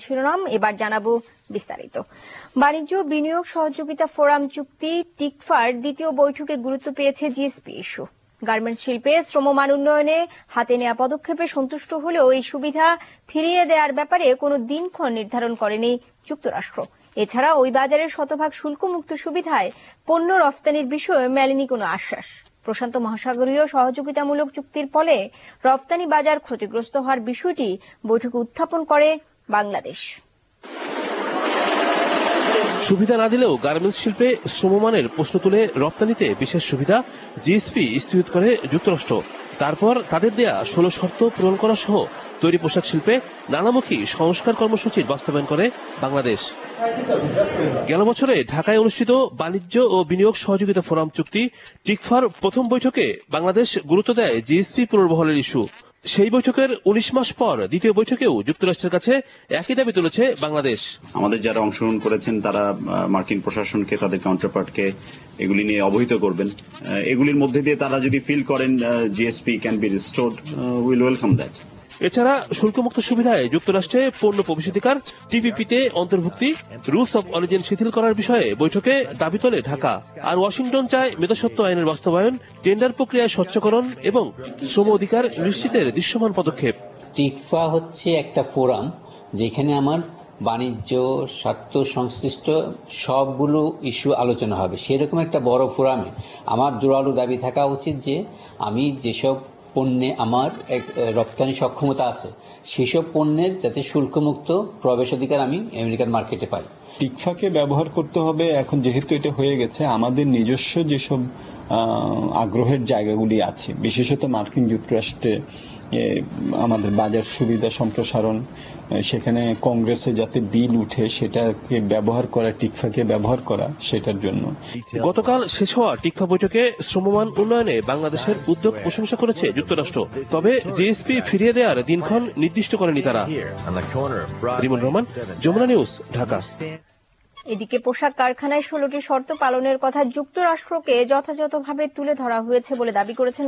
শিরোনাম, এবার জানাবো বিস্তারিত। বাণিজ্য বিনিয়োগ সহযোগিতা ফোরাম চুক্তি টিকফার দ্বিতীয় বৈঠকে গুরুত্ব পেয়েছে জিএসপি ইস্যু। গার্মেন্টস শিল্পে শ্রমমান উন্নয়নে হাতে নেওয়া পদক্ষেপে সন্তুষ্ট হলেও এই সুবিধা ফিরিয়ে দেওয়ার ব্যাপারে কোনো দিনক্ষণ নির্ধারণ করেনি যুক্তরাষ্ট্র। এছাড়া ওই বাজারের শতভাগ শুল্কমুক্ত সুবিধায় পণ্য রফতানির বিষয়ে মেলেনি কোনো আশ্বাস। প্রশান্ত মহাসাগরীয় সহযোগিতামূলক চুক্তির ফলে রফতানি বাজার ক্ষতিগ্রস্ত হওয়ার বিষয়টি বৈঠকে উত্থাপন করে বাংলাদেশ। সুবিধা না দিলেও গার্মেন্টস শিল্পে শ্রমমানের প্রশ্ন তুলে রপ্তানিতে বিশেষ সুবিধা জিএসপি স্থগিত করে যুক্তরাষ্ট্র। তারপর তাদের দেয়া 16 শর্ত পূরণ করা সহ তৈরি পোশাক শিল্পে নানামুখী সংস্কার কর্মসূচির বাস্তবায়ন করে বাংলাদেশ। গেল বছরে ঢাকায় অনুষ্ঠিত বাণিজ্য ও বিনিয়োগ সহযোগিতা ফোরাম চুক্তি টিকফার প্রথম বৈঠকে বাংলাদেশ গুরুত্ব দেয় জিএসপি পুনর্বহালের ইস্যু। সেই বৈঠকের 19 মাস পর দ্বিতীয় বৈঠকেও যুক্তরাষ্ট্রের কাছে একই দাবি তুলেছে বাংলাদেশ। আমাদের যারা অংশগ্রহণ করেছেন তারা মার্কিন প্রশাসনকে, তাদের কাউন্টারপার্টকে এগুলি নিয়ে অবহিত করবেন। এগুলির মধ্যে দিয়ে তারা যদি ফিল করেন GSP can be restored, will welcome that. এছাড়া শুল্কমুক্ত সুবিধায় যুক্তরাষ্ট্রে পণ্য প্রবেশাধিকার টিপিপিতে অন্তর্ভুক্তি, রুলস অব অরিজিন শিথিল করার বিষয়ে বৈঠকে দাবি তোলে ঢাকা। আর ওয়াশিংটন চায় মেধাস্বত্ব আইনের বাস্তবায়ন, টেন্ডার প্রক্রিয়ায় স্বচ্ছকরণ এবং শ্রম অধিকার নিশ্চিতের দৃশ্যমান পদক্ষেপ। টিকফা হচ্ছে একটা ফোরাম যেখানে আমার বাণিজ্য স্বার্থ সংশ্লিষ্ট সবগুলো ইস্যু আলোচনা হবে। সেরকম একটা বড় ফোরামে আমার জোরালো দাবি থাকা উচিত যে আমি যেসব পণ্যে আমার রপ্তানি সক্ষমতা আছে সেসব পণ্যের যাতে শুল্কমুক্ত প্রবেশাধিকার আমি আমেরিকান মার্কেটে পাই। টিকফাকে ব্যবহার করতে হবে এখন, যেহেতু এটা হয়ে গেছে। আমাদের নিজস্ব যেসব আগ্রহের জায়গাগুলি আছে, বিশেষত মার্কিন যুক্তরাষ্ট্রে আমাদের বাজার সুবিধা সম্প্রসারণ, সেখানে কংগ্রেসে যাতে বিল উঠে সেটাকে ব্যবহার করা, টিকফাকে ব্যবহার করা, সেটার জন্য। গতকাল শেষ হওয়া টিকফা বৈঠকে শ্রমমান উন্নয়নে বাংলাদেশের উদ্যোগ প্রশংসা করেছে যুক্তরাষ্ট্র। তবে জিএসপি ফিরিয়ে দেওয়ার দিনক্ষণ নির্দিষ্ট করেনি তারা। রিমন রহমান, যমুনা নিউজ, ঢাকা। এদিকে পোশাক কারখানায় 16টি শর্ত পালনের কথা যুক্তরাষ্ট্রকে যথাযথভাবে তুলে ধরা হয়েছে বলে দাবি করেছেন